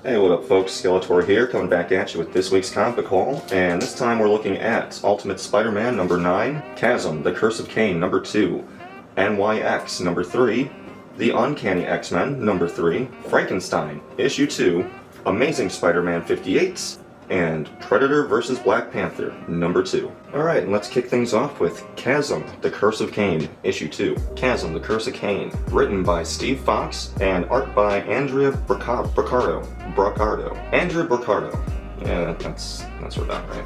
Hey, what up folks, Skeletor here, coming back at you with this week's comic book haul, and this time we're looking at Ultimate Spider-Man number 9, Chasm, The Curse of Cain number 2, NYX number 3, The Uncanny X-Men number 3, Frankenstein issue 2, Amazing Spider-Man 58, and Predator vs. Black Panther number 2. Alright, let's kick things off with Chasm, The Curse of Cain, issue 2. Chasm, The Curse of Cain, written by Steve Fox and art by Andrea Braccardo. Andrea Braccardo. Yeah, that's what about right.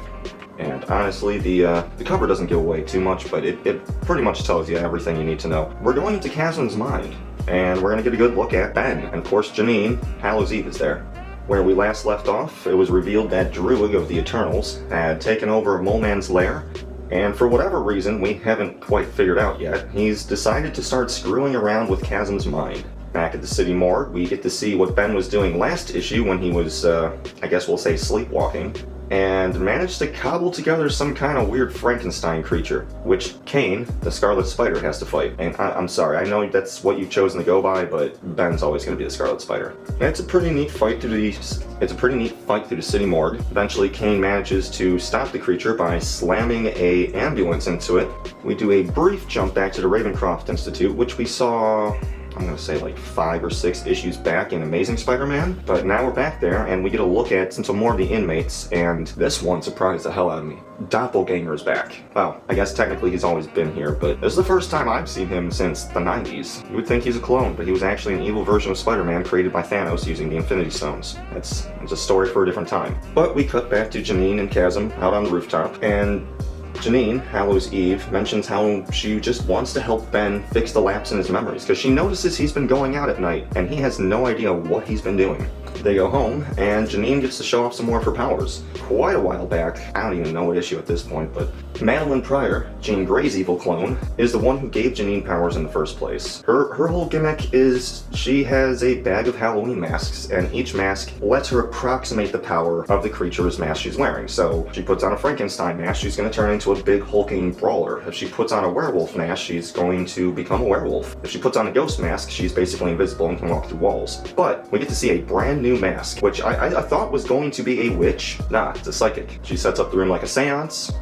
And honestly, the cover doesn't give away too much, but it pretty much tells you everything you need to know. We're going into Chasm's mind, and we're going to get a good look at Ben, and of course Janine, Hallows Eve is there. Where we last left off, it was revealed that Druig of the Eternals had taken over Mole Man's lair, and for whatever reason we haven't quite figured out yet, he's decided to start screwing around with Chasm's mind. Back at the city morgue, we get to see what Ben was doing last issue when he was, I guess we'll say sleepwalking, and managed to cobble together some kind of weird Frankenstein creature, which Cain, the Scarlet Spider, has to fight. And I'm sorry, I know that's what you've chosen to go by, but Ben's always going to be the Scarlet Spider. And it's a pretty neat fight through the city morgue. Eventually, Cain manages to stop the creature by slamming an ambulance into it. We do a brief jump back to the Ravencroft Institute, which we saw, I'm going to say like 5 or 6 issues back in Amazing Spider-Man, but now we're back there and we get a look at some more of the inmates, and this one surprised the hell out of me. Doppelganger's back. Well, I guess technically he's always been here, but this is the first time I've seen him since the 90s. You would think he's a clone, but he was actually an evil version of Spider-Man created by Thanos using the Infinity Stones. It's a story for a different time. But we cut back to Janine and Chasm out on the rooftop, and Janine, Hallows Eve, mentions how she just wants to help Ben fix the lapse in his memories, because she notices he's been going out at night, and he has no idea what he's been doing. They go home, and Janine gets to show off some more of her powers. Quite a while back, I don't even know what issue at this point, but Madeline Pryor, Jean Grey's evil clone, is the one who gave Janine powers in the first place. Her whole gimmick is she has a bag of Halloween masks, and each mask lets her approximate the power of the creature's mask she's wearing. So, she puts on a Frankenstein mask, she's going to turn into a big hulking brawler. If she puts on a werewolf mask, she's going to become a werewolf. If she puts on a ghost mask, she's basically invisible and can walk through walls. But we get to see a brand new mask, which I thought was going to be a witch. Nah, it's a psychic. She sets up the room like a seance,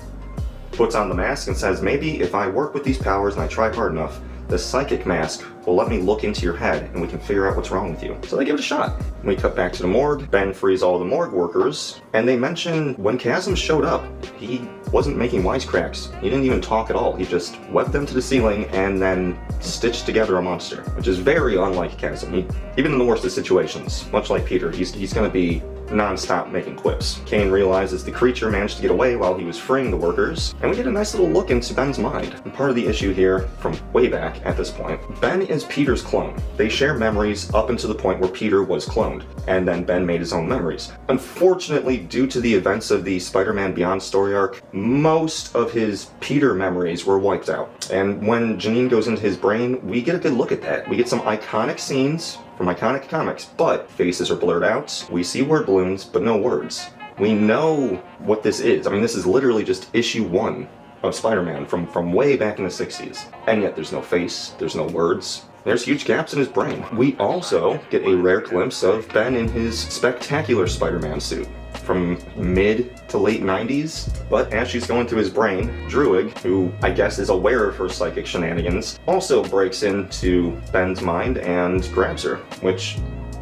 puts on the mask, and says, maybe if I work with these powers and I try hard enough, the psychic mask will let me look into your head and we can figure out what's wrong with you. So they give it a shot. We cut back to the morgue. Ben frees all the morgue workers, and they mention when Chasm showed up, he wasn't making wisecracks. He didn't even talk at all. He just webbed them to the ceiling and then stitched together a monster, which is very unlike Chasm. Even in the worst of situations, much like Peter, he's going to be non-stop making quips. Cain realizes the creature managed to get away while he was freeing the workers, and we get a nice little look into Ben's mind. And part of the issue here, from way back at this point, Ben is Peter's clone. They share memories up until the point where Peter was cloned, and then Ben made his own memories. Unfortunately, due to the events of the Spider-Man Beyond story arc, most of his Peter memories were wiped out. And when Janine goes into his brain, we get a good look at that. We get some iconic scenes from iconic comics, but faces are blurred out. We see word balloons, but no words. We know what this is. I mean, this is literally just issue 1 of Spider-Man from way back in the 60s. And yet there's no face, there's no words. There's huge gaps in his brain. We also get a rare glimpse of Ben in his spectacular Spider-Man suit from mid to late 90s, but as she's going through his brain, Druig, who I guess is aware of her psychic shenanigans, also breaks into Ben's mind and grabs her, which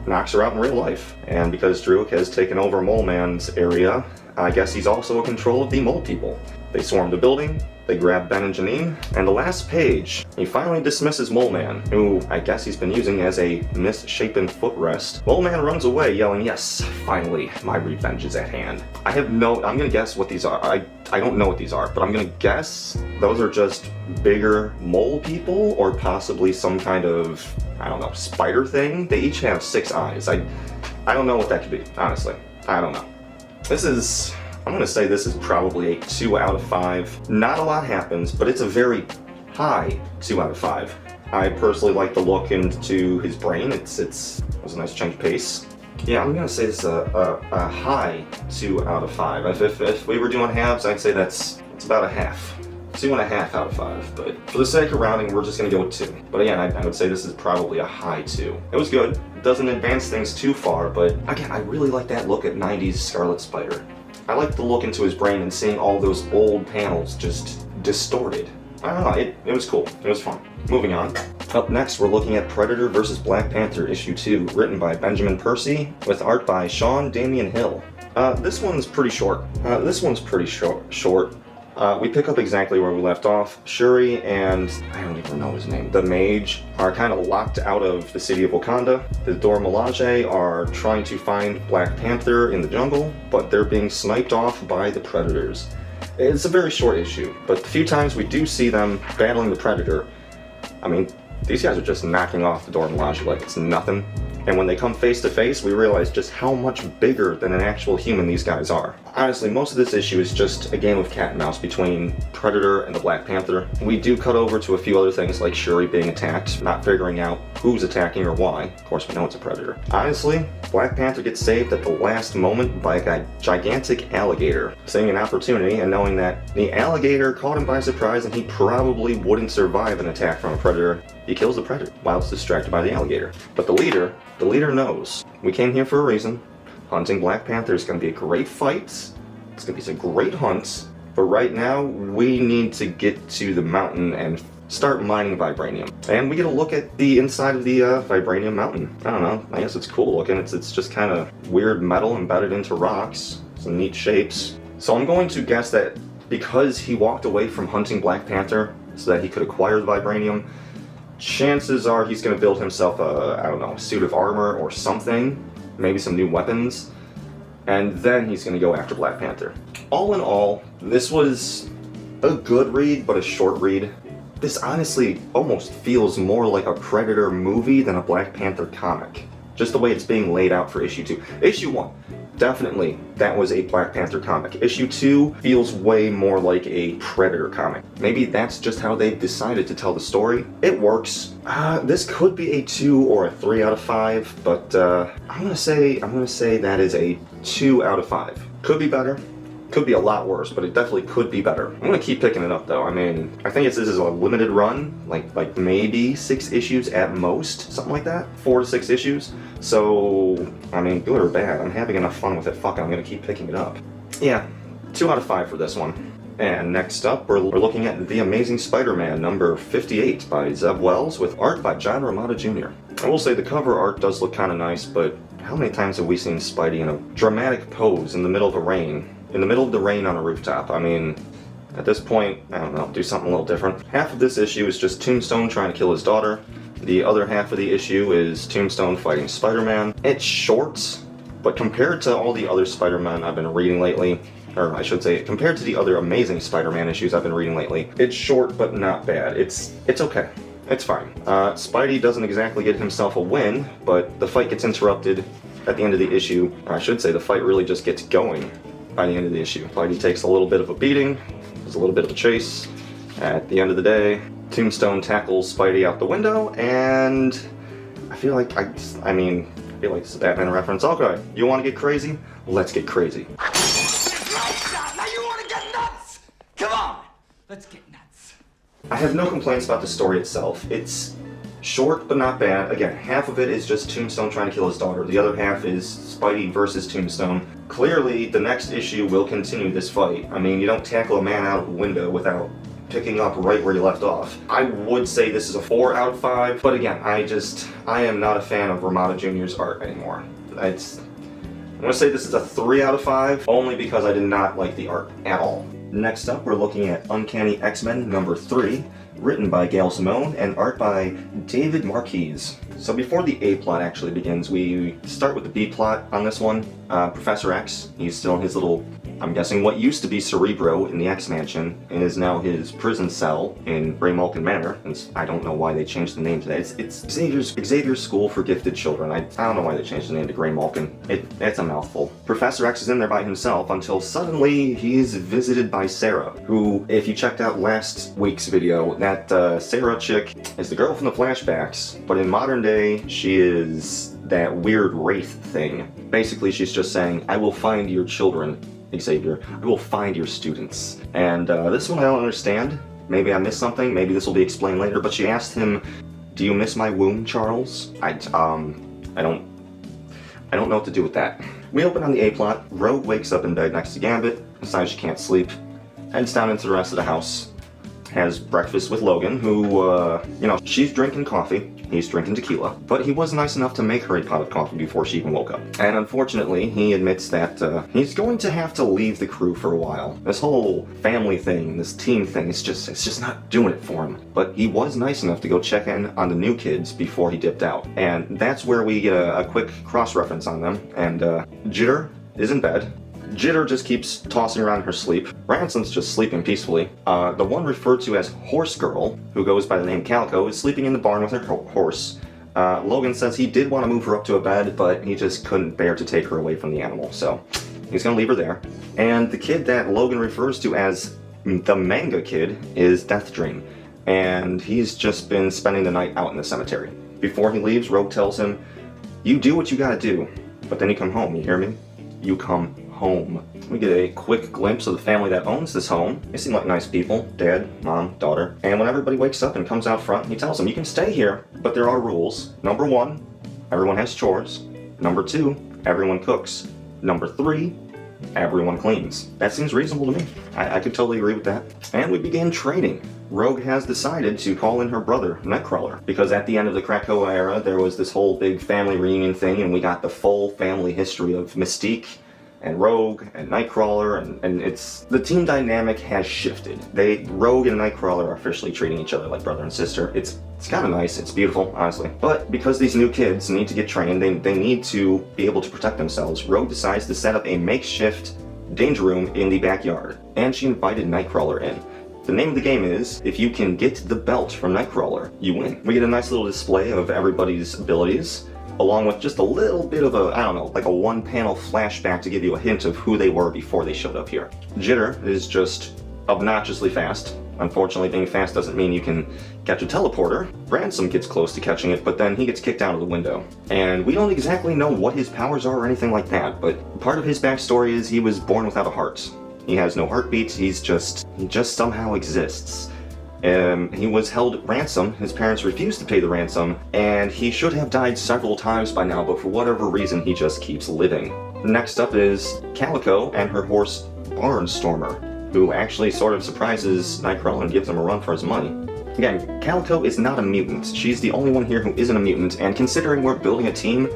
knocks her out in real life. And because Druig has taken over Mole Man's area, I guess he's also in control of the mole people. They swarm the building, they grab Ben and Janine, and the last page, he finally dismisses Mole Man, who I guess he's been using as a misshapen footrest. Mole Man runs away yelling, yes, finally, my revenge is at hand. I'm gonna guess what these are. I don't know what these are, but I'm gonna guess those are just bigger mole people, or possibly some kind of, I don't know, spider thing. They each have 6 eyes. I don't know what that could be, honestly. I don't know. I'm gonna say this is probably a 2 out of 5. Not a lot happens, but it's a very high 2 out of 5. I personally like the look into his brain. It was a nice change of pace. Yeah, I'm gonna say this is a high 2 out of 5. If we were doing halves, I'd say it's about a half. 2.5 out of 5, but for the sake of rounding, we're just gonna go with 2. But again, I would say this is probably a high 2. It was good. It doesn't advance things too far, but again, I really like that look at 90s Scarlet Spider. I like the look into his brain and seeing all those old panels just distorted. I don't know, it was cool. It was fun. Moving on. Up next, we're looking at Predator vs. Black Panther issue 2, written by Benjamin Percy, with art by Sean Damian Hill. This one's pretty short. We pick up exactly where we left off. Shuri and, I don't even know his name, the mage, are kind of locked out of the city of Wakanda. The Dora Milaje are trying to find Black Panther in the jungle, but they're being sniped off by the Predators. It's a very short issue, but the few times we do see them battling the Predator, I mean, these guys are just knocking off the Dora Milaje like it's nothing. And when they come face to face, we realize just how much bigger than an actual human these guys are. Honestly, most of this issue is just a game of cat and mouse between Predator and the Black Panther. We do cut over to a few other things like Shuri being attacked, not figuring out who's attacking or why. Of course, we know it's a Predator. Honestly, Black Panther gets saved at the last moment by a gigantic alligator. Seeing an opportunity and knowing that the alligator caught him by surprise and he probably wouldn't survive an attack from a Predator, he kills the Predator while it's distracted by the alligator. But the leader knows. We came here for a reason. Hunting Black Panther is going to be a great fight. It's going to be some great hunts. But right now, we need to get to the mountain and start mining vibranium. And we get a look at the inside of the vibranium mountain. I don't know, I guess it's cool looking. It's just kind of weird metal embedded into rocks. Some neat shapes. So I'm going to guess that because he walked away from hunting Black Panther so that he could acquire the vibranium, chances are he's going to build himself a suit of armor or something, maybe some new weapons, and then he's going to go after Black Panther. All in all, this was a good read, but a short read. This honestly almost feels more like a Predator movie than a Black Panther comic. Just the way it's being laid out for issue 2. Issue 1, definitely, that was a Black Panther comic. Issue 2 feels way more like a Predator comic. Maybe that's just how they've decided to tell the story. It works. This could be a 2 or a 3 out of 5, but I'm gonna say that is a 2 out of 5. Could be better. Could be a lot worse, but it definitely could be better. I'm gonna keep picking it up though. I mean, I think this is a limited run, like maybe 6 issues at most, something like that. 4 to 6 issues. So, I mean, good or bad, I'm having enough fun with it. Fuck it, I'm gonna keep picking it up. Yeah, 2 out of 5 for this one. And next up, we're looking at The Amazing Spider-Man number 58 by Zeb Wells with art by John Romita Jr. I will say the cover art does look kind of nice, but how many times have we seen Spidey in a dramatic pose in the middle of the rain? In the middle of the rain on a rooftop. I mean, at this point, I don't know, do something a little different. Half of this issue is just Tombstone trying to kill his daughter. The other half of the issue is Tombstone fighting Spider-Man. It's short, but compared to all the other Spider-Man I've been reading lately, or I should say, compared to the other Amazing Spider-Man issues I've been reading lately, it's short but not bad. It's okay. It's fine. Spidey doesn't exactly get himself a win, but the fight gets interrupted at the end of the issue. Or I should say the fight really just gets going by the end of the issue. Spidey takes a little bit of a beating, there's a little bit of a chase. At the end of the day, Tombstone tackles Spidey out the window, and I feel like this is a Batman reference. Okay, you want to get crazy? Let's get crazy. Now you want to get nuts? Come on, let's get nuts. I have no complaints about the story itself. It's short but not bad. Again, half of it is just Tombstone trying to kill his daughter. The other half is Spidey versus Tombstone. Clearly, the next issue will continue this fight. I mean, you don't tackle a man out of a window without picking up right where you left off. I would say this is a 4 out of 5, but again, I am not a fan of Romita Jr.'s art anymore. I'm gonna say this is a 3 out of 5, only because I did not like the art at all. Next up, we're looking at Uncanny X-Men number 3, written by Gail Simone and art by David Marquez. So before the A plot actually begins, we start with the B plot on this one. Professor X, he's still in his little, I'm guessing what used to be Cerebro in the X-Mansion, and is now his prison cell in Grey Malkin Manor. And I don't know why they changed the name to that. It's Xavier's School for Gifted Children. I don't know why they changed the name to Grey Malkin. It's a mouthful. Professor X is in there by himself until suddenly he's visited by Sarah, who, if you checked out last week's video, that Sarah chick is the girl from the flashbacks, but in modern day, she is that weird wraith thing. Basically, she's just saying, I will find your children, Xavier. I will find your students. And this one I don't understand. Maybe I missed something, maybe this will be explained later, but she asked him, "Do you miss my womb, Charles?" I don't know what to do with that. We open on the A-plot. Rogue wakes up in bed next to Gambit, decides she can't sleep, heads down into the rest of the house, has breakfast with Logan, who, she's drinking coffee, he's drinking tequila, but he was nice enough to make her a pot of coffee before she even woke up. And unfortunately, he admits that he's going to have to leave the crew for a while. This whole family thing, this team thing, it's just not doing it for him. But he was nice enough to go check in on the new kids before he dipped out. And that's where we get a quick cross-reference on them. And Jitter is in bed. Jitter just keeps tossing around in her sleep. Ransom's just sleeping peacefully. The one referred to as Horse Girl, who goes by the name Calico, is sleeping in the barn with her horse. Logan says he did want to move her up to a bed, but he just couldn't bear to take her away from the animal, so he's gonna leave her there. And the kid that Logan refers to as the manga kid is Death Dream, and he's just been spending the night out in the cemetery. Before he leaves, Rogue tells him, "You do what you gotta do, but then you come home, you hear me? You come home." We get a quick glimpse of the family that owns this home. They seem like nice people, dad, mom, daughter. And when everybody wakes up and comes out front, he tells them, "You can stay here, but there are rules. Number 1, everyone has chores. Number 2, everyone cooks. Number 3, everyone cleans." That seems reasonable to me. I could totally agree with that. And we begin training. Rogue has decided to call in her brother, Nightcrawler, because at the end of the Krakoa era, there was this whole big family reunion thing, and we got the full family history of Mystique, and Rogue, and Nightcrawler, and it's... the team dynamic has shifted. Rogue and Nightcrawler are officially treating each other like brother and sister. It's kind of nice, it's beautiful, honestly. But because these new kids need to get trained, they need to be able to protect themselves, Rogue decides to set up a makeshift danger room in the backyard, and she invited Nightcrawler in. The name of the game is, if you can get the belt from Nightcrawler, you win. We get a nice little display of everybody's abilities, along with just a little bit of like a one-panel flashback to give you a hint of who they were before they showed up here. Jitter is just obnoxiously fast. Unfortunately, being fast doesn't mean you can catch a teleporter. Ransom gets close to catching it, but then he gets kicked out of the window. And we don't exactly know what his powers are or anything like that, but part of his backstory is he was born without a heart. He has no heartbeat, he just somehow exists. He was held ransom, his parents refused to pay the ransom, and he should have died several times by now, but for whatever reason he just keeps living. Next up is Calico and her horse Barnstormer, who actually sort of surprises Nightcrawler and gives him a run for his money. Again, Calico is not a mutant. She's the only one here who isn't a mutant, and considering we're building a team,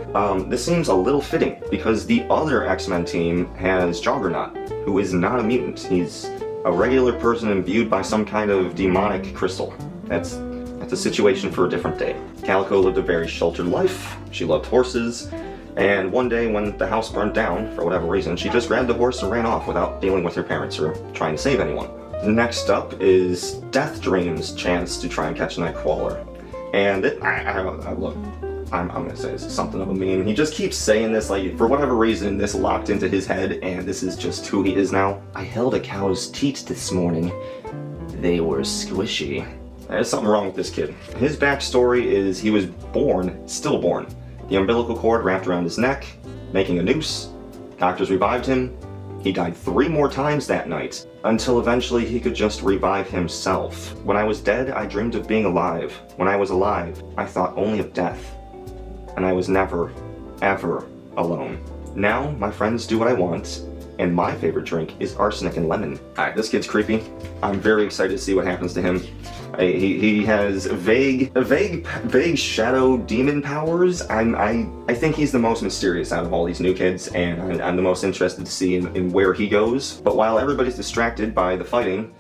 this seems a little fitting, because the other X-Men team has Juggernaut, who is not a mutant. He's a regular person imbued by some kind of demonic crystal. That's a situation for a different day. Calico lived a very sheltered life, she loved horses, and one day when the house burned down, for whatever reason, she just grabbed a horse and ran off without dealing with her parents or trying to save anyone. Next up is Death Dream's chance to try and catch Nightcrawler. And I'm gonna say this is something of a meme. He just keeps saying this, like, for whatever reason, this locked into his head, and this is just who he is now. "I held a cow's teat this morning. They were squishy." There's something wrong with this kid. His backstory is he was stillborn. The umbilical cord wrapped around his neck, making a noose. Doctors revived him. He died 3 more times that night, until eventually he could just revive himself. "When I was dead, I dreamed of being alive. When I was alive, I thought only of death. And I was never, ever alone. Now, my friends do what I want, and my favorite drink is arsenic and lemon." Alright, this kid's creepy. I'm very excited to see what happens to him. He has vague shadow demon powers. I think he's the most mysterious out of all these new kids, and I'm the most interested to see in where he goes. But while everybody's distracted by the fighting,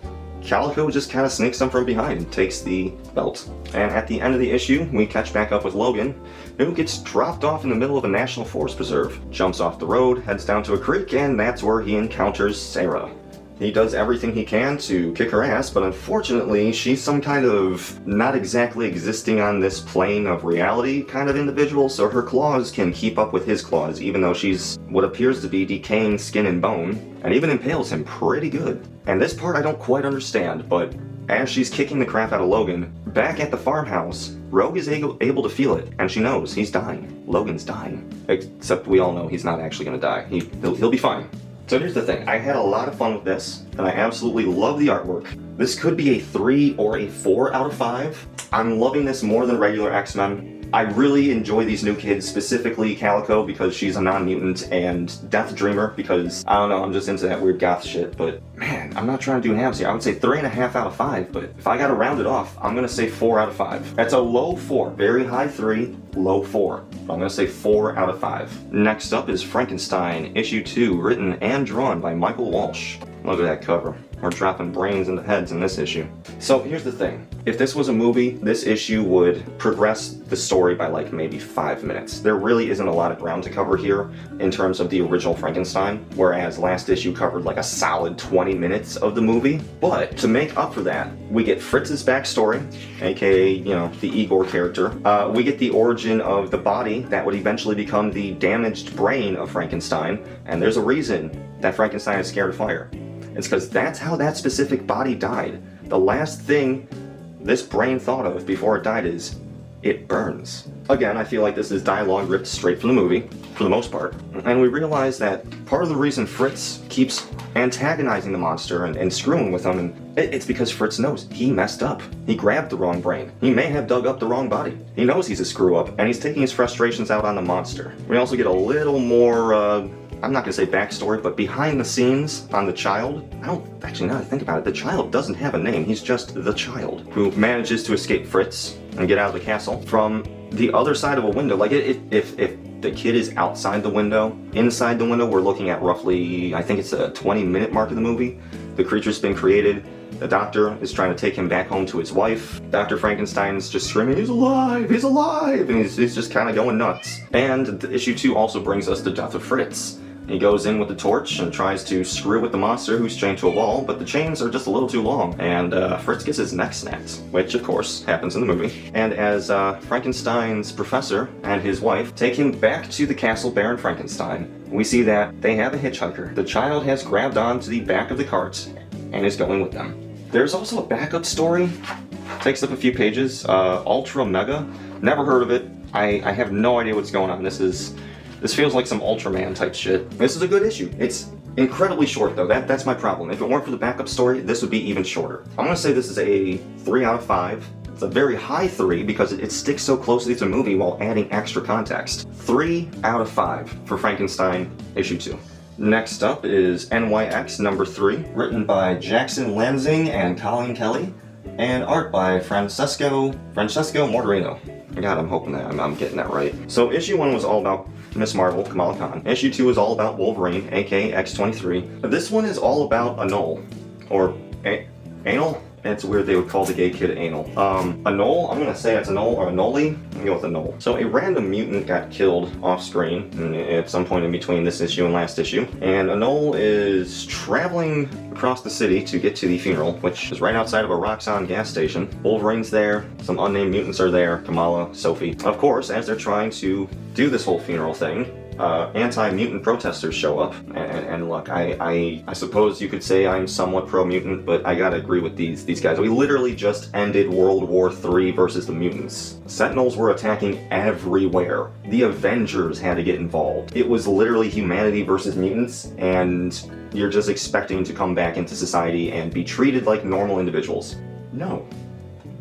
Calico just kind of sneaks them from behind and takes the belt. And at the end of the issue, we catch back up with Logan, who gets dropped off in the middle of a national forest preserve, jumps off the road, heads down to a creek, and that's where he encounters Sarah. He does everything he can to kick her ass, but unfortunately, she's some kind of not exactly existing on this plane of reality kind of individual, so her claws can keep up with his claws, even though she's what appears to be decaying skin and bone, and even impales him pretty good. And this part I don't quite understand, but as she's kicking the crap out of Logan, back at the farmhouse, Rogue is able to feel it, and she knows he's dying. Logan's dying. Except we all know he's not actually gonna die. He'll be fine. So here's the thing, I had a lot of fun with this, and I absolutely love the artwork. This could be a 3 or a 4 out of 5. I'm loving this more than regular X-Men. I really enjoy these new kids, specifically Calico because she's a non-mutant, and Death Dreamer because, I don't know, I'm just into that weird goth shit, but man, I'm not trying to do halves here. I would say 3.5 out of 5, but if I gotta round it off, I'm gonna say 4 out of 5. That's a low 4, very high 3, low 4. I'm gonna say 4 out of 5. Next up is Frankenstein, issue 2, written and drawn by Michael Walsh. Look at that cover. We're dropping brains into heads in this issue. So here's the thing. If this was a movie, this issue would progress the story by like maybe 5 minutes. There really isn't a lot of ground to cover here in terms of the original Frankenstein, whereas last issue covered like a solid 20 minutes of the movie. But to make up for that, we get Fritz's backstory, aka, you know, the Igor character. We get the origin of the body that would eventually become the damaged brain of Frankenstein, and there's a reason that Frankenstein is scared of fire. It's because that's how that specific body died. The last thing this brain thought of before it died is, it burns. Again, I feel like this is dialogue ripped straight from the movie, for the most part. And we realize that part of the reason Fritz keeps antagonizing the monster and screwing with him, and it's because Fritz knows he messed up. He grabbed the wrong brain. He may have dug up the wrong body. He knows he's a screw up, and he's taking his frustrations out on the monster. We also get a little more, I'm not gonna say backstory, but behind the scenes on the child. I don't, actually, now that I think about it, the child doesn't have a name. He's just the child who manages to escape Fritz and get out of the castle from the other side of a window. Like, if the kid is outside the window, inside the window, we're looking at roughly, I think it's a 20-minute mark of the movie. The creature's been created. The doctor is trying to take him back home to his wife. Dr. Frankenstein's just screaming, he's alive, he's alive! And he's just kind of going nuts. And issue 2 also brings us the death of Fritz. He goes in with the torch and tries to screw with the monster who's chained to a wall, but the chains are just a little too long, and Fritz gets his neck snapped, which of course happens in the movie. And as Frankenstein's professor and his wife take him back to the castle Baron Frankenstein, we see that they have a hitchhiker. The child has grabbed onto the back of the cart and is going with them. There's also a backup story, takes up a few pages, Ultra Mega. Never heard of it. I have no idea what's going on. This feels like some Ultraman type shit. This is a good issue. It's incredibly short though, that's my problem. If it weren't for the backup story, this would be even shorter. I'm gonna say this is a 3 out of 5. It's a very high 3 because it sticks so closely to the movie while adding extra context. 3 out of 5 for Frankenstein issue 2. Next up is NYX number 3, written by Jackson Lanzing and Colin Kelly, and art by Francesco Mortarino. God, I'm hoping that I'm getting that right. So issue 1 was all about Miss Marvel, Kamala Khan. Issue 2 is all about Wolverine, aka X-23. This one is all about Anole, or Anal? It's weird they would call the gay kid Anal. Anole, I'm gonna say it's Anole or Anole. I'm gonna go with Anole. So a random mutant got killed off screen at some point in between this issue and last issue. And Anole is traveling across the city to get to the funeral, which is right outside of a Roxxon gas station. Wolverine's there, some unnamed mutants are there, Kamala, Sophie. Of course, as they're trying to do this whole funeral thing, anti-mutant protesters show up, and look, I suppose you could say I'm somewhat pro-mutant, but I gotta agree with these guys. We literally just ended World War III versus the mutants. Sentinels were attacking everywhere. The Avengers had to get involved. It was literally humanity versus mutants, and you're just expecting to come back into society and be treated like normal individuals. No.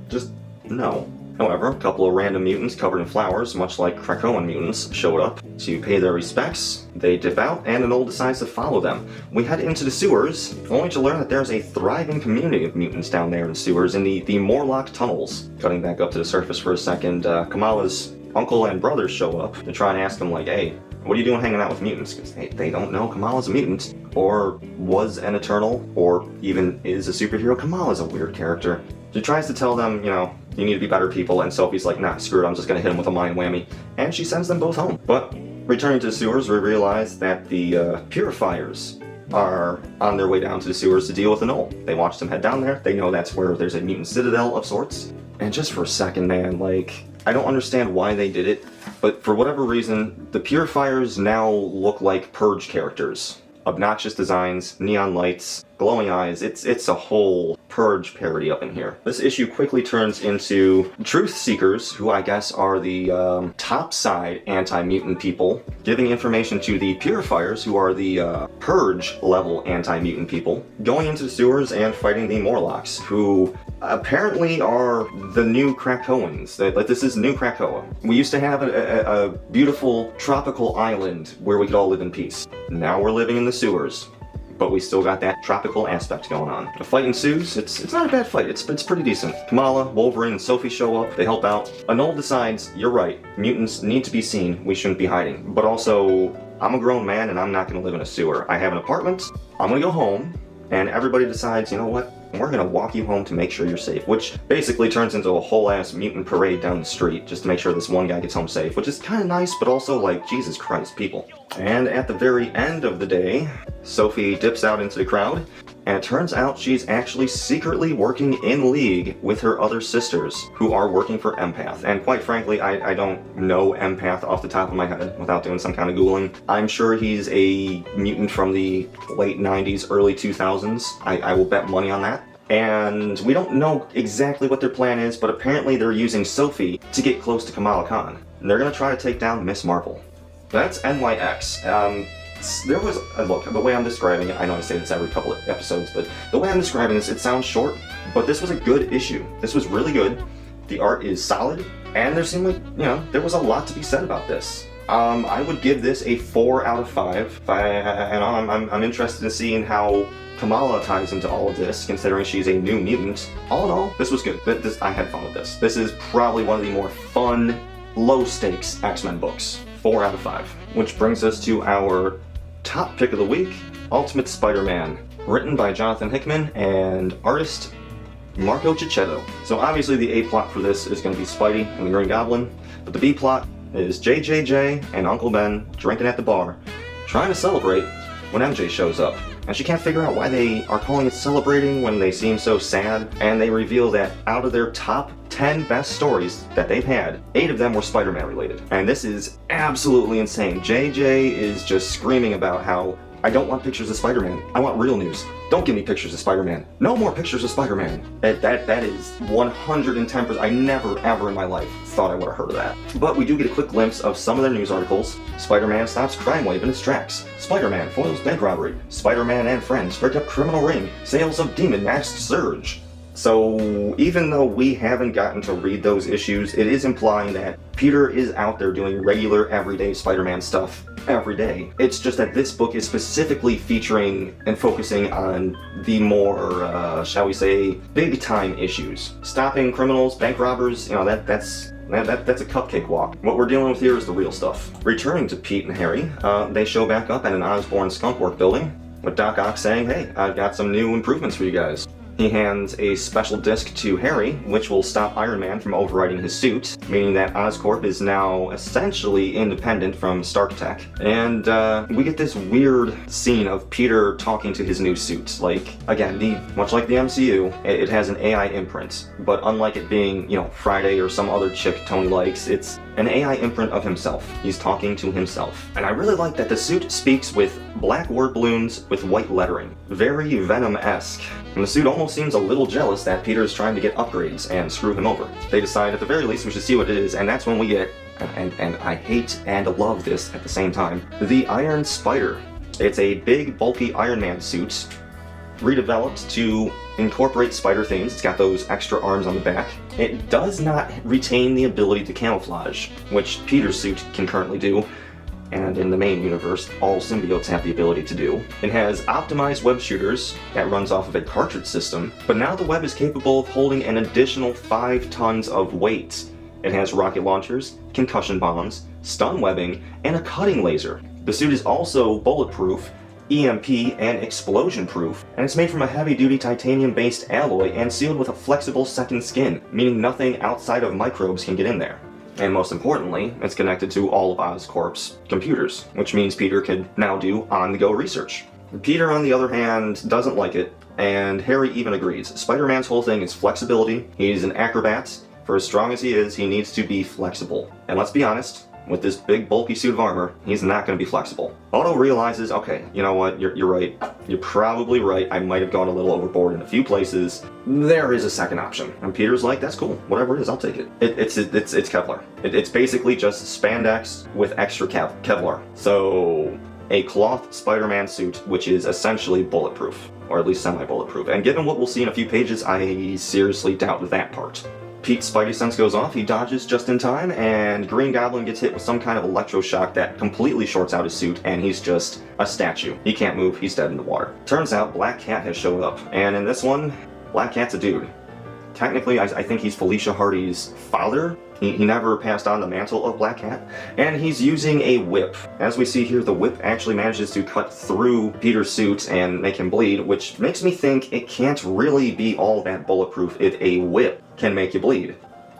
Just no. However, a couple of random mutants covered in flowers, much like Krakoan mutants, showed up to pay their respects. They dip out, and Anole decides to follow them. We head into the sewers, only to learn that there's a thriving community of mutants down there in the sewers in the Morlock tunnels. Cutting back up to the surface for a second, Kamala's uncle and brothers show up to try and ask him, like, hey, what are you doing hanging out with mutants? Because they don't know Kamala's a mutant, or was an Eternal, or even is a superhero. Kamala's a weird character. She tries to tell them, you know, you need to be better people, and Sophie's like, nah, screw it, I'm just gonna hit him with a mind whammy. And she sends them both home. But returning to the sewers, we realize that the purifiers are on their way down to the sewers to deal with Anole. They watch them head down there, they know that's where there's a mutant citadel of sorts. And just for a second, man, like, I don't understand why they did it, but for whatever reason, the purifiers now look like Purge characters. obnoxious designs, neon lights, glowing eyes. It's a whole Purge parody up in here. This issue quickly turns into Truth Seekers, who I guess are the top side anti-mutant people, giving information to the Purifiers, who are the Purge level anti-mutant people, going into the sewers and fighting the Morlocks, who apparently are the new Krakoans. Like, this is new Krakoa. We used to have a beautiful tropical island where we could all live in peace. Now we're living in the sewers, but we still got that tropical aspect going on. The fight ensues. It's not a bad fight. It's pretty decent. Kamala, Wolverine, and Sophie show up. They help out. Anole decides, you're right, mutants need to be seen. We shouldn't be hiding. But also, I'm a grown man and I'm not going to live in a sewer. I have an apartment. I'm going to go home. And everybody decides, you know what? We're gonna walk you home to make sure you're safe, which basically turns into a whole ass mutant parade down the street just to make sure this one guy gets home safe, which is kind of nice, but also like, Jesus Christ, people. And at the very end of the day, Sophie dips out into the crowd, and it turns out she's actually secretly working in league with her other sisters, who are working for Empath. And quite frankly, I don't know Empath off the top of my head without doing some kind of Googling. I'm sure he's a mutant from the late 90s, early 2000s. I will bet money on that. And we don't know exactly what their plan is, but apparently they're using Sophie to get close to Kamala Khan. And they're gonna try to take down Miss Marvel. That's NYX. There was, look, the way I'm describing it, I know I say this every couple of episodes, but the way I'm describing this, it sounds short, but this was a good issue. This was really good. The art is solid, and there seemed like, you know, there was a lot to be said about this. I would give this a 4 out of 5. I'm interested in seeing how Kamala ties into all of this, considering she's a new mutant. All in all, this was good. I had fun with this. This is probably one of the more fun, low-stakes X-Men books. 4 out of 5. Which brings us to our top pick of the week, Ultimate Spider-Man, written by Jonathan Hickman and artist Marco Cicchetto. So obviously the A plot for this is going to be Spidey and the Green Goblin, but the B plot is JJJ and Uncle Ben drinking at the bar, trying to celebrate when MJ shows up. And she can't figure out why they are calling it celebrating when they seem so sad, and they reveal that out of their top 10 best stories that they've had, 8 of them were Spider-Man related. And this is absolutely insane. JJ is just screaming about how, I don't want pictures of Spider-Man. I want real news. Don't give me pictures of Spider-Man. No more pictures of Spider-Man. That is 110%. I never, ever in my life thought I would have heard of that. But we do get a quick glimpse of some of their news articles. Spider-Man stops crime wave in its tracks. Spider-Man foils bank robbery. Spider-Man and friends break up criminal ring. Sales of Demon Mask surge. So even though we haven't gotten to read those issues, it is implying that Peter is out there doing regular, everyday Spider-Man stuff every day. It's just that this book is specifically featuring and focusing on the more, shall we say, big-time issues. Stopping criminals, bank robbers, you know, that's a cupcake walk. What we're dealing with here is the real stuff. Returning to Pete and Harry, they show back up at an Osborn skunkwork building, with Doc Ock saying, hey, I've got some new improvements for you guys. He hands a special disc to Harry, which will stop Iron Man from overriding his suit, meaning that Oscorp is now essentially independent from Stark Tech. And we get this weird scene of Peter talking to his new suit. Like, again, much like the MCU, it has an AI imprint, but unlike it being, you know, Friday or some other chick Tony likes, it's an AI imprint of himself. He's talking to himself. And I really like that the suit speaks with black word balloons with white lettering. Very Venom-esque. And the suit almost seems a little jealous that Peter is trying to get upgrades and screw him over. They decide at the very least we should see what it is, and that's when we get, and I hate and love this at the same time, the Iron Spider. It's a big, bulky Iron Man suit, redeveloped to incorporate spider themes. It's got those extra arms on the back. It does not retain the ability to camouflage, which Peter's suit can currently do, and in the main universe, all symbiotes have the ability to do. It has optimized web shooters that runs off of a cartridge system, but now the web is capable of holding an additional 5 tons of weight. It has rocket launchers, concussion bombs, stun webbing, and a cutting laser. The suit is also bulletproof, EMP, and explosion-proof, and it's made from a heavy-duty titanium-based alloy and sealed with a flexible second skin, meaning nothing outside of microbes can get in there. And most importantly, it's connected to all of Oscorp's computers, which means Peter can now do on-the-go research. Peter, on the other hand, doesn't like it, and Harry even agrees. Spider-Man's whole thing is flexibility. He's an acrobat. For as strong as he is, he needs to be flexible. And let's be honest, with this big bulky suit of armor, he's not going to be flexible. Otto realizes, okay, you know what, you're right. You're probably right. I might have gone a little overboard in a few places. There is a second option. And Peter's like, that's cool. Whatever it is, I'll take it. It's Kevlar. It's basically just spandex with extra Kevlar. So a cloth Spider-Man suit, which is essentially bulletproof, or at least semi-bulletproof. And given what we'll see in a few pages, I seriously doubt that part. Pete's spidey sense goes off, he dodges just in time, and Green Goblin gets hit with some kind of electroshock that completely shorts out his suit, and he's just a statue. He can't move, he's dead in the water. Turns out Black Cat has showed up, and in this one, Black Cat's a dude. Technically, I think he's Felicia Hardy's father. He never passed on the mantle of Black Cat, and he's using a whip. As we see here, the whip actually manages to cut through Peter's suit and make him bleed, which makes me think it can't really be all that bulletproof if a whip can make you bleed.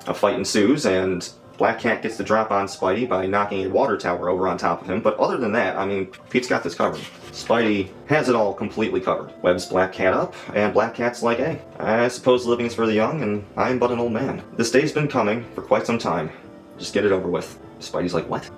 A fight ensues, and Black Cat gets the drop on Spidey by knocking a water tower over on top of him, but other than that, I mean, Pete's got this covered. Spidey has it all completely covered. Webs Black Cat up, and Black Cat's like, hey, I suppose living is for the young, and I'm but an old man. This day's been coming for quite some time. Just get it over with. Spidey's like, what?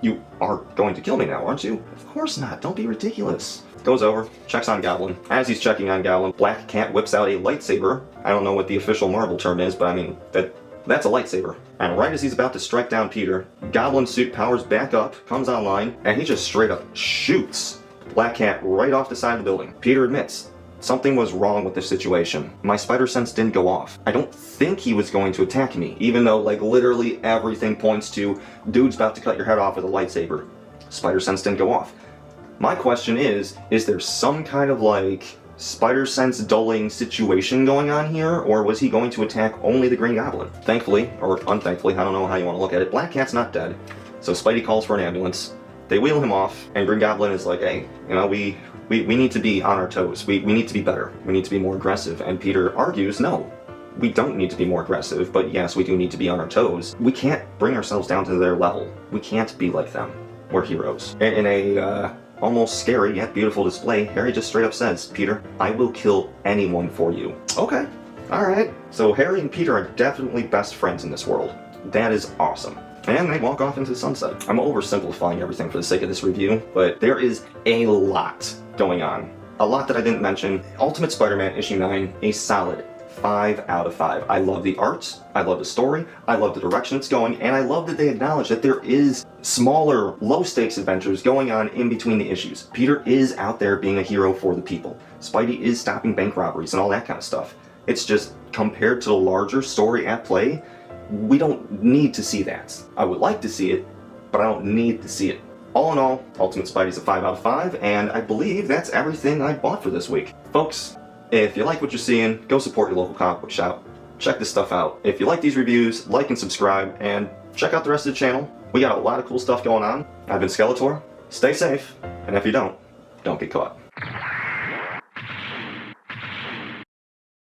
You are going to kill me now, aren't you? Of course not, don't be ridiculous. Goes over, checks on Goblin. As he's checking on Goblin, Black Cat whips out a lightsaber. I don't know what the official Marvel term is, but I mean, that's a lightsaber. And right as he's about to strike down Peter, Goblin's suit powers back up, comes online, and he just straight up shoots Black Cat right off the side of the building. Peter admits, something was wrong with this situation. My spider sense didn't go off. I don't think he was going to attack me, even though like literally everything points to dude's about to cut your head off with a lightsaber. Spider sense didn't go off. My question is there some kind of like spider sense dulling situation going on here, or was he going to attack only the Green Goblin? Thankfully, or unthankfully, I don't know how you want to look at it, Black Cat's not dead. So Spidey calls for an ambulance. They wheel him off, and Green Goblin is like, hey, you know, we need to be on our toes. We need to be better. We need to be more aggressive. And Peter argues, no, we don't need to be more aggressive, but yes, we do need to be on our toes. We can't bring ourselves down to their level. We can't be like them. We're heroes. In a almost scary yet beautiful display, Harry just straight up says, Peter, I will kill anyone for you. Okay, alright. So Harry and Peter are definitely best friends in this world. That is awesome. And they walk off into the sunset. I'm oversimplifying everything for the sake of this review, but there is a lot going on. A lot that I didn't mention. Ultimate Spider-Man issue 9, a solid 5 out of 5. I love the art, I love the story, I love the direction it's going, and I love that they acknowledge that there is smaller, low-stakes adventures going on in between the issues. Peter is out there being a hero for the people. Spidey is stopping bank robberies and all that kind of stuff. It's just, compared to the larger story at play, we don't need to see that. I would like to see it, but I don't need to see it. All in all, Ultimate Spidey's a 5 out of 5, and I believe that's everything I bought for this week. Folks, if you like what you're seeing, go support your local comic book shop. Check this stuff out. If you like these reviews, like and subscribe, and check out the rest of the channel. We got a lot of cool stuff going on. I've been Skeletor. Stay safe, and if you don't get caught.